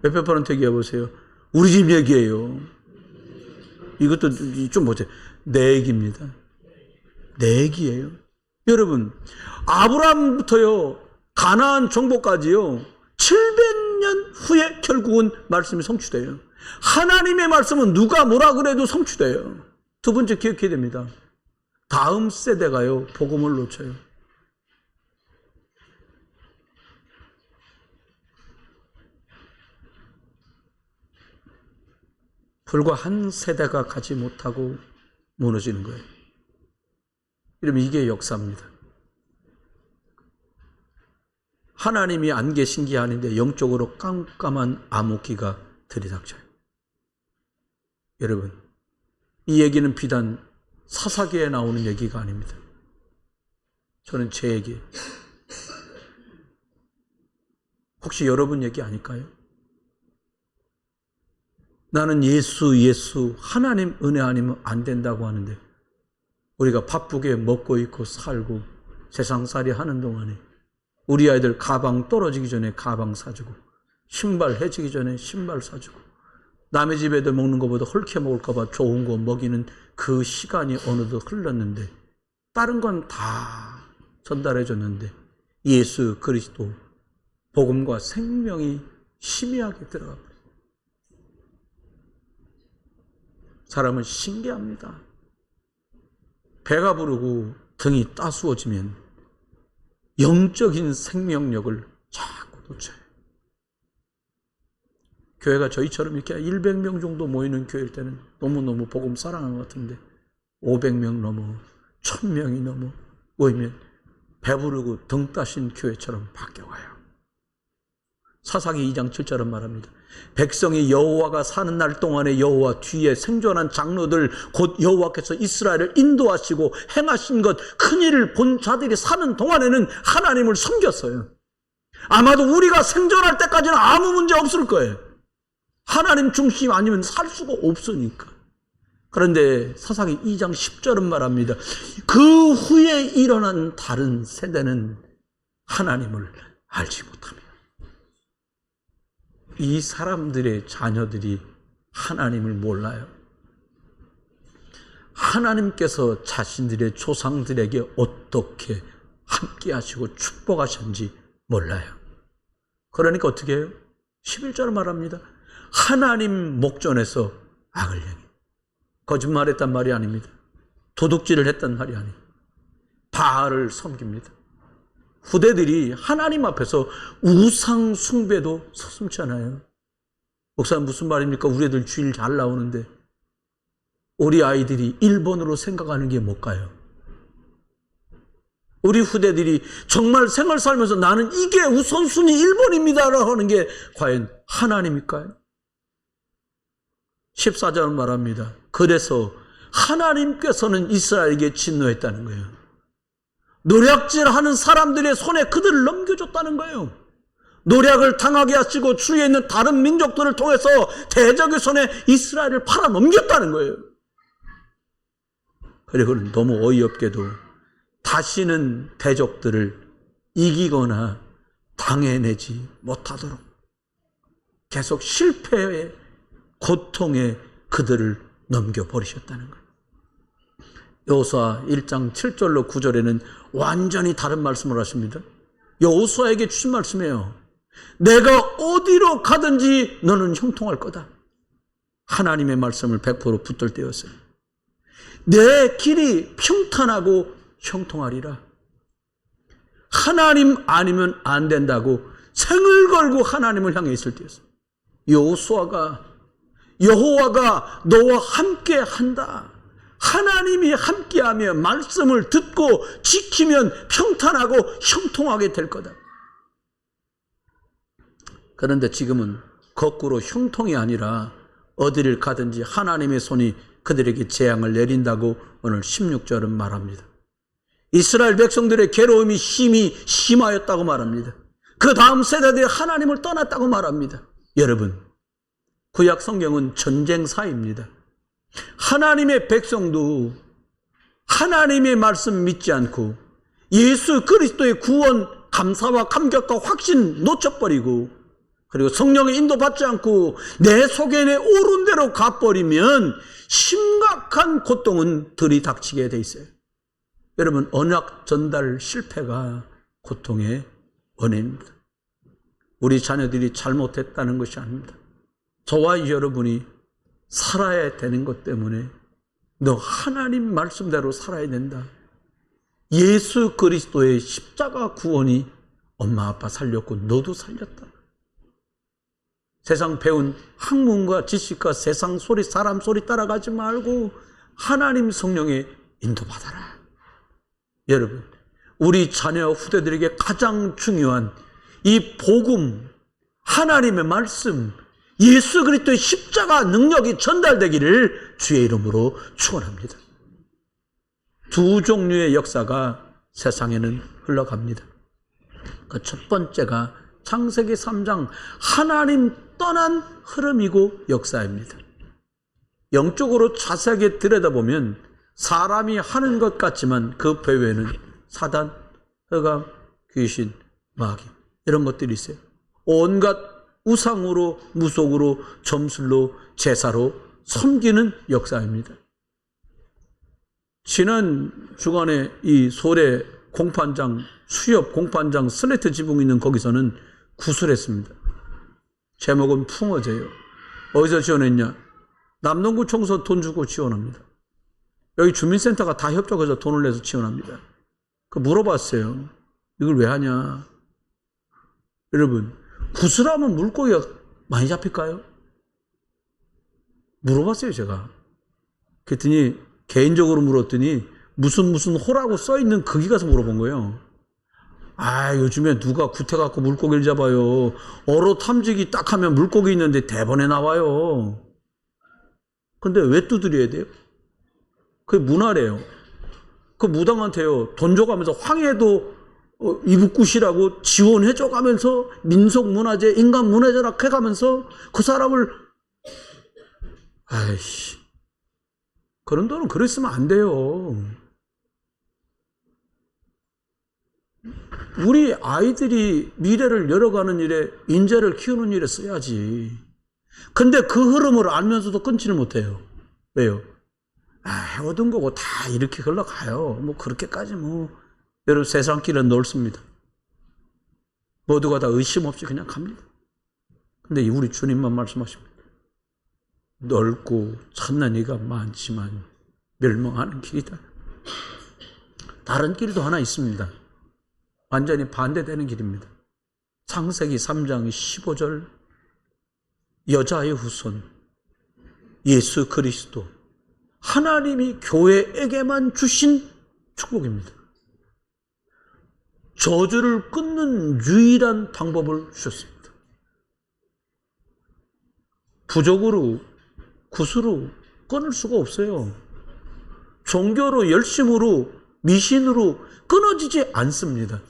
S1: 옆에 분한테 얘기해 보세요. 우리 집 얘기예요. 이것도 좀 보세요. 내 얘기입니다. 내 얘기예요. 여러분, 아브라함부터요, 가나안 정복까지요, 700년 후에 결국은 말씀이 성취돼요. 하나님의 말씀은 누가 뭐라 그래도 성취돼요. 두 번째 기억해야 됩니다. 다음 세대가요, 복음을 놓쳐요. 불과 한 세대가 가지 못하고 무너지는 거예요. 이러면 이게 역사입니다. 하나님이 안 계신 게 아닌데 영적으로 깜깜한 암흑기가 들이닥쳐요. 여러분, 이 얘기는 비단 사사기에 나오는 얘기가 아닙니다. 저는 제 얘기. 혹시 여러분 얘기 아닐까요? 나는 예수 하나님 은혜 아니면 안 된다고 하는데 우리가 바쁘게 먹고 입고 살고 세상살이 하는 동안에 우리 아이들 가방 떨어지기 전에 가방 사주고 신발 해지기 전에 신발 사주고 남의 집 애들 먹는 것보다 헐게 먹을까 봐 좋은 거 먹이는 그 시간이 어느덧 흘렀는데 다른 건 다 전달해 줬는데 예수 그리스도 복음과 생명이 희미하게 들어가 버려요. 사람은 신기합니다. 배가 부르고 등이 따스워지면 영적인 생명력을 자꾸 놓쳐요. 교회가 저희처럼 이렇게 100명 정도 모이는 교회일 때는 너무너무 복음 사랑하는 것 같은데 500명 넘어 1000명이 넘어 모이면 배부르고 등 따신 교회처럼 바뀌어가요. 사사기 2장 7절은 말합니다. 백성이 여호와가 사는 날 동안에 여호와 뒤에 생존한 장로들 곧 여호와께서 이스라엘을 인도하시고 행하신 것 큰 일을 본 자들이 사는 동안에는 하나님을 섬겼어요. 아마도 우리가 생존할 때까지는 아무 문제 없을 거예요. 하나님 중심 아니면 살 수가 없으니까. 그런데 사사기 2장 10절은 말합니다. 그 후에 일어난 다른 세대는 하나님을 알지 못합니다. 이 사람들의 자녀들이 하나님을 몰라요. 하나님께서 자신들의 조상들에게 어떻게 함께 하시고 축복하셨는지 몰라요. 그러니까 어떻게 해요? 11절 말합니다. 하나님 목전에서 악을 행해. 거짓말했단 말이 아닙니다. 도둑질을 했단 말이 아니에요. 바알을 섬깁니다. 후대들이 하나님 앞에서 우상 숭배도 서슴지 않아요. 목사님 무슨 말입니까? 우리 애들 주일 잘 나오는데 우리 아이들이 1번으로 생각하는 게 뭘까요? 우리 후대들이 정말 생활 살면서 나는 이게 우선순위 1번입니다라고 하는 게 과연 하나님일까요? 14절은 말합니다. 그래서 하나님께서는 이스라엘에게 진노했다는 거예요. 노략질하는 사람들의 손에 그들을 넘겨줬다는 거예요. 노략을 당하게 하시고 주위에 있는 다른 민족들을 통해서 대적의 손에 이스라엘을 팔아 넘겼다는 거예요. 그리고는 너무 어이없게도 다시는 대적들을 이기거나 당해내지 못하도록 계속 실패의 고통에 그들을 넘겨버리셨다는 거예요. 여호수아 1장 7절로 9절에는 완전히 다른 말씀을 하십니다. 여호수아에게 주신 말씀이에요. 내가 어디로 가든지 너는 형통할 거다. 하나님의 말씀을 100% 붙들 때였어요. 내 길이 평탄하고 형통하리라. 하나님 아니면 안 된다고 생을 걸고 하나님을 향해 있을 때였어요. 여호수아가 여호와가 너와 함께 한다. 하나님이 함께하며 말씀을 듣고 지키면 평탄하고 형통하게 될 거다. 그런데 지금은 거꾸로 형통이 아니라 어디를 가든지 하나님의 손이 그들에게 재앙을 내린다고 오늘 16절은 말합니다. 이스라엘 백성들의 괴로움이 심하였다고 말합니다. 그 다음 세대들이 하나님을 떠났다고 말합니다. 여러분, 구약 성경은 전쟁사입니다. 하나님의 백성도 하나님의 말씀 믿지 않고 예수 그리스도의 구원, 감사와 감격과 확신 놓쳐버리고, 그리고 성령의 인도받지 않고 내 속에 오른 대로 가버리면 심각한 고통은 들이닥치게 돼 있어요. 여러분, 언약 전달 실패가 고통의 원인입니다. 우리 자녀들이 잘못했다는 것이 아닙니다. 저와 여러분이 살아야 되는 것 때문에 너 하나님 말씀대로 살아야 된다. 예수 그리스도의 십자가 구원이 엄마 아빠 살렸고 너도 살렸다. 세상 배운 학문과 지식과 세상 소리, 사람 소리 따라가지 말고 하나님 성령의 인도받아라. 여러분, 우리 자녀 후대들에게 가장 중요한 이 복음, 하나님의 말씀, 예수 그리스도의 십자가 능력이 전달되기를 주의 이름으로 축원합니다. 두 종류의 역사가 세상에는 흘러갑니다. 그 첫 번째가 창세기 3장 하나님 떠난 흐름이고 역사입니다. 영적으로 자세하게 들여다보면 사람이 하는 것 같지만 그 배후에는 사단, 흑암, 귀신, 마귀 이런 것들이 있어요. 온갖 우상으로, 무속으로, 점술로, 제사로 섬기는 역사입니다. 지난 주간에 이 소래 공판장, 수협 공판장 슬레이트 지붕이 있는 거기서는 구술했습니다. 제목은 풍어제요. 어디서 지원했냐? 남동구청서 돈 주고 지원합니다. 여기 주민센터가 다 협조해서 돈을 내서 지원합니다. 그 물어봤어요. 이걸 왜 하냐? 여러분, 구슬하면 물고기가 많이 잡힐까요? 물어봤어요, 제가. 그랬더니 개인적으로 물었더니 무슨 호라고 써있는 거기 가서 물어본 거예요. 아, 요즘에 누가 구태갖고 물고기를 잡아요. 어로 탐지기 딱 하면 물고기 있는데 대번에 나와요. 근데 왜 두드려야 돼요? 그게 문화래요. 그 무당한테요, 돈 줘가면서 황해도 이북굿이라고 지원해줘가면서 민속문화재, 인간문화재라 해가면서 그 사람을, 아이씨, 그런 돈은 그랬으면 안 돼요. 우리 아이들이 미래를 열어가는 일에, 인재를 키우는 일에 써야지. 근데 그 흐름을 알면서도 끊지를 못해요. 왜요? 해오던 거고 다 이렇게 흘러가요. 뭐 그렇게까지 여러분, 세상길은 넓습니다. 모두가 다 의심 없이 그냥 갑니다. 근데 우리 주님만 말씀하십니다. 넓고 찾는 이가 많지만 멸망하는 길이다. 다른 길도 하나 있습니다. 완전히 반대되는 길입니다. 창세기 3장 15절, 여자의 후손 예수 그리스도, 하나님이 교회에게만 주신 축복입니다. 저주를 끊는 유일한 방법을 주셨습니다. 부적으로, 굿으로 끊을 수가 없어요. 종교로, 열심으로, 미신으로 끊어지지 않습니다.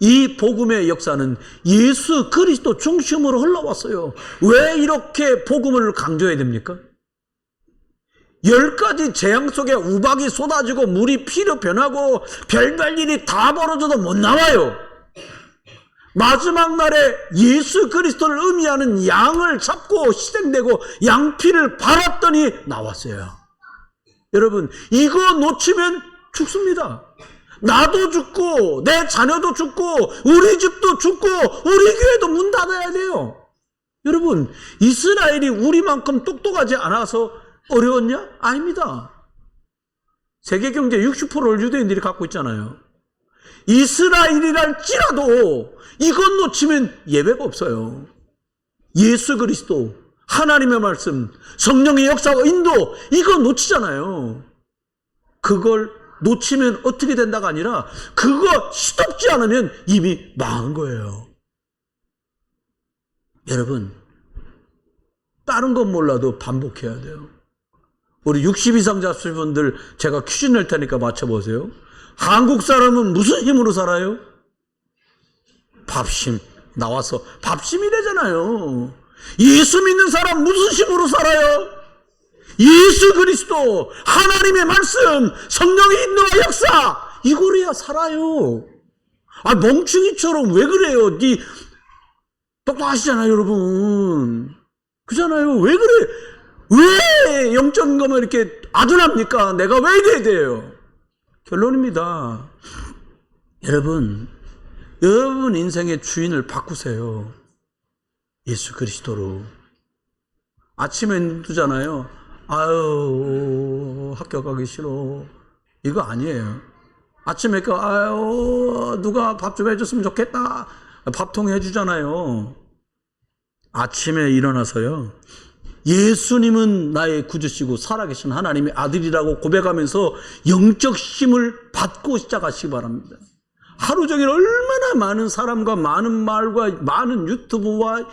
S1: 이 복음의 역사는 예수 그리스도 중심으로 흘러왔어요. 왜 이렇게 복음을 강조해야 됩니까? 10가지 재앙 속에 우박이 쏟아지고 물이 피로 변하고 별별 일이 다 벌어져도 못 나와요. 마지막 날에 예수 그리스도를 의미하는 양을 잡고 희생되고 양피를 발았더니 나왔어요. 여러분, 이거 놓치면 죽습니다. 나도 죽고 내 자녀도 죽고 우리 집도 죽고 우리 교회도 문 닫아야 돼요. 여러분, 이스라엘이 우리만큼 똑똑하지 않아서 어려웠냐? 아닙니다. 세계 경제 60%를 유대인들이 갖고 있잖아요. 이스라엘이랄지라도 이것 놓치면 예배가 없어요. 예수 그리스도, 하나님의 말씀, 성령의 역사와 인도, 이거 놓치잖아요. 그걸 놓치면 어떻게 된다가 아니라 그거 시덥지 않으면 이미 망한 거예요. 여러분, 다른 건 몰라도 반복해야 돼요. 우리 60 이상 잡수신 분들 제가 퀴즈 낼 테니까 맞춰보세요. 한국 사람은 무슨 힘으로 살아요? 밥심. 나와서 밥심이래잖아요. 예수 믿는 사람 무슨 힘으로 살아요? 예수 그리스도, 하나님의 말씀, 성령의 인도와 역사, 이거래야 살아요. 아, 멍충이처럼 왜 그래요? 똑똑하시잖아요, 여러분. 그잖아요. 왜 그래? 왜 영적인 거면 이렇게 아둔합니까? 내가 왜 이래야 돼요? 결론입니다. 여러분 인생의 주인을 바꾸세요. 예수 그리스도로. 아침에 눈 뜨잖아요. 아유, 학교 가기 싫어. 이거 아니에요. 아침에 아유, 누가 밥 좀 해줬으면 좋겠다. 밥통 해주잖아요. 아침에 일어나서요. 예수님은 나의 구주시고 살아계신 하나님의 아들이라고 고백하면서 영적 힘을 받고 시작하시기 바랍니다. 하루 종일 얼마나 많은 사람과 많은 말과 많은 유튜브와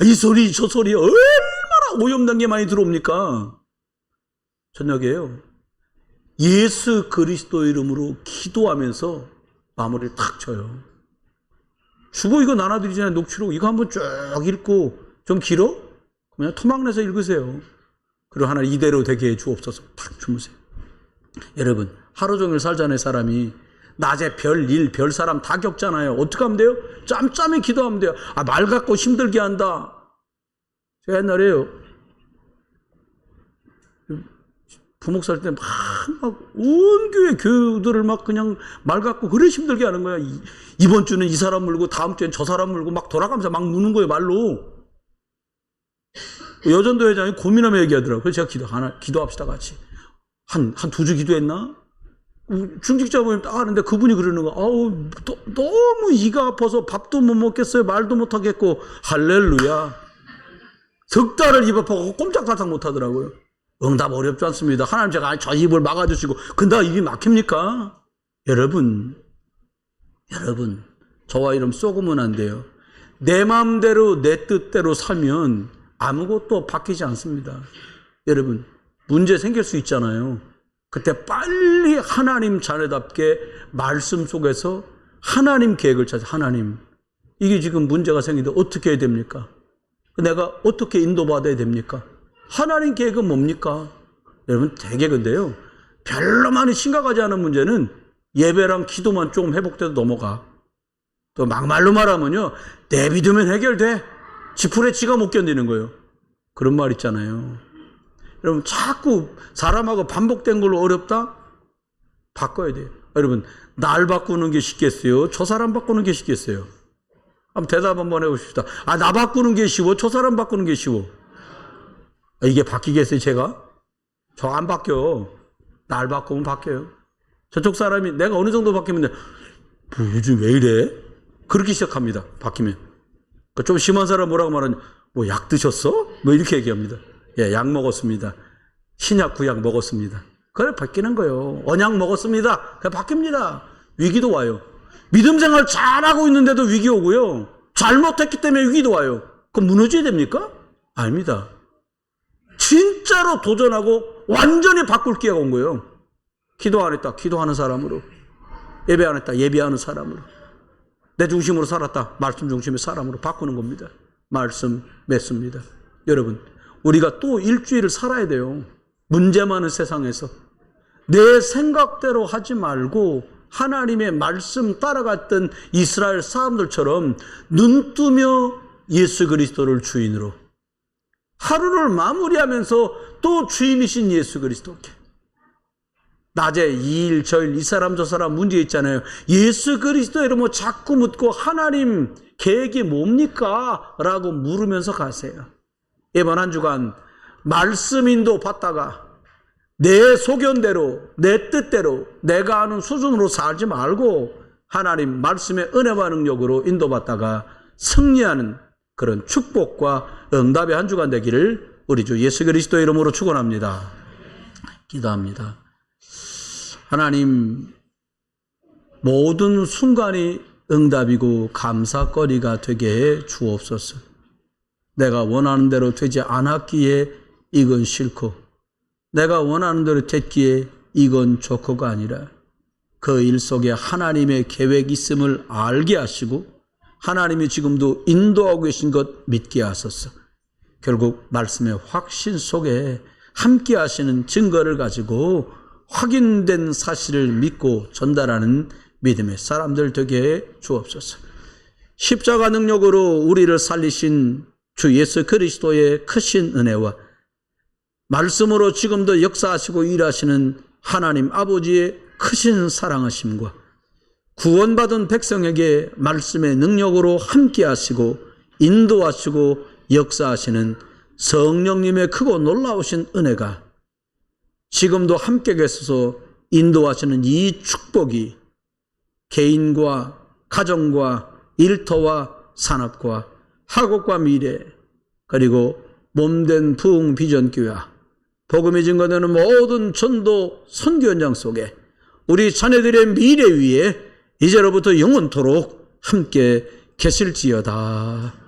S1: 이 소리 저 소리 얼마나 오염된 게 많이 들어옵니까? 저녁에요. 예수 그리스도 이름으로 기도하면서 마무리를 탁 쳐요. 주보 이거 나눠드리잖아요. 녹취록 이거 한번 쭉 읽고 좀 길어? 그냥 토막내서 읽으세요. 그리고 하나님 이대로 되게 해 주옵소서. 탁 주무세요. 여러분 하루 종일 살자는 사람이 낮에 별일 별사람 다 겪잖아요. 어떻게 하면 돼요? 짬짬이 기도하면 돼요. 아, 말 갖고 힘들게 한다. 제가 옛날에요 부목 살 때 막 온 교회 교우들을 막 그냥 말 갖고 그래 힘들게 하는 거야. 이번 주는 이 사람 물고 다음 주엔 저 사람 물고 막 돌아가면서 막 무는 거예요, 말로. 여전도 회장이 고민하며 얘기하더라고요. 그래서 제가 기도합시다 같이. 한 두 주 기도했나? 중직자분이 딱 하는데 그분이 그러는 거. 아우, 너무 이가 아파서 밥도 못 먹겠어요. 말도 못 하겠고. 할렐루야. 석 달을 입 아파서 꼼짝달싹 못 하더라고요. 응답 어렵지 않습니다. 하나님 제가 저 입을 막아주시고. 근데 입이 막힙니까? 여러분, 저와 이름 쏘으면 안 돼요. 내 마음대로 내 뜻대로 살면 아무것도 바뀌지 않습니다. 여러분, 문제 생길 수 있잖아요. 그때 빨리 하나님 자녀답게 말씀 속에서 하나님 계획을 찾아. 하나님, 이게 지금 문제가 생기는데 어떻게 해야 됩니까? 내가 어떻게 인도받아야 됩니까? 하나님 계획은 뭡니까? 여러분 되게 근데요, 별로 많이 심각하지 않은 문제는 예배랑 기도만 조금 회복돼도 넘어가. 또 막말로 말하면요, 내비두면 해결돼. 지풀에 지가 못 견디는 거예요. 그런 말 있잖아요. 여러분 자꾸 사람하고 반복된 걸로 어렵다? 바꿔야 돼요. 여러분 날 바꾸는 게 쉽겠어요? 저 사람 바꾸는 게 쉽겠어요? 한번 대답 한번 해보십시다. 아, 나 바꾸는 게 쉬워? 저 사람 바꾸는 게 쉬워? 이게 바뀌겠어요, 제가? 저 안 바뀌어. 날 바꾸면 바뀌어요. 저쪽 사람이 내가 어느 정도 바뀌면 뭐 요즘 왜 이래? 그렇게 시작합니다. 바뀌면. 좀 심한 사람 뭐라고 말하냐? 뭐 약 드셨어? 뭐 이렇게 얘기합니다. 예, 약 먹었습니다. 신약 구약 먹었습니다. 그래 바뀌는 거예요. 언약 먹었습니다. 그래 바뀝니다. 위기도 와요. 믿음 생활 잘하고 있는데도 위기 오고요. 잘못했기 때문에 위기도 와요. 그럼 무너져야 됩니까? 아닙니다. 진짜로 도전하고 완전히 바꿀 기회가 온 거예요. 기도 안 했다. 기도하는 사람으로. 예배 안 했다. 예배하는 사람으로. 내 중심으로 살았다. 말씀 중심의 사람으로 바꾸는 겁니다. 말씀 맺습니다. 여러분, 우리가 또 일주일을 살아야 돼요. 문제 많은 세상에서. 내 생각대로 하지 말고 하나님의 말씀 따라갔던 이스라엘 사람들처럼 눈 뜨며 예수 그리스도를 주인으로 하루를 마무리하면서 또 주인이신 예수 그리스도께. 낮에 이 일 저 일 이 사람 저 사람 문제 있잖아요. 예수 그리스도 이름으로 자꾸 묻고 하나님 계획이 뭡니까? 라고 물으면서 가세요. 이번 한 주간 말씀 인도 받다가 내 소견대로 내 뜻대로 내가 아는 수준으로 살지 말고 하나님 말씀의 은혜와 능력으로 인도받다가 승리하는 그런 축복과 응답의 한 주간 되기를 우리 주 예수 그리스도 이름으로 축원합니다. 기도합니다. 하나님, 모든 순간이 응답이고 감사거리가 되게 해 주옵소서. 내가 원하는 대로 되지 않았기에 이건 싫고, 내가 원하는 대로 됐기에 이건 좋고가 아니라 그 일 속에 하나님의 계획이 있음을 알게 하시고 하나님이 지금도 인도하고 계신 것 믿게 하소서. 결국 말씀의 확신 속에 함께 하시는 증거를 가지고 확인된 사실을 믿고 전달하는 믿음의 사람들 되게 해 주옵소서. 십자가 능력으로 우리를 살리신 주 예수 그리스도의 크신 은혜와 말씀으로 지금도 역사하시고 일하시는 하나님 아버지의 크신 사랑하심과 구원받은 백성에게 말씀의 능력으로 함께 하시고 인도하시고 역사하시는 성령님의 크고 놀라우신 은혜가 지금도 함께 계셔서 인도하시는 이 축복이 개인과 가정과 일터와 산업과 학업과 미래 그리고 몸된 부흥 비전교회와 복음이 증거되는 모든 전도 선교 현장 속에 우리 자녀들의 미래 위에 이제로부터 영원토록 함께 계실지어다.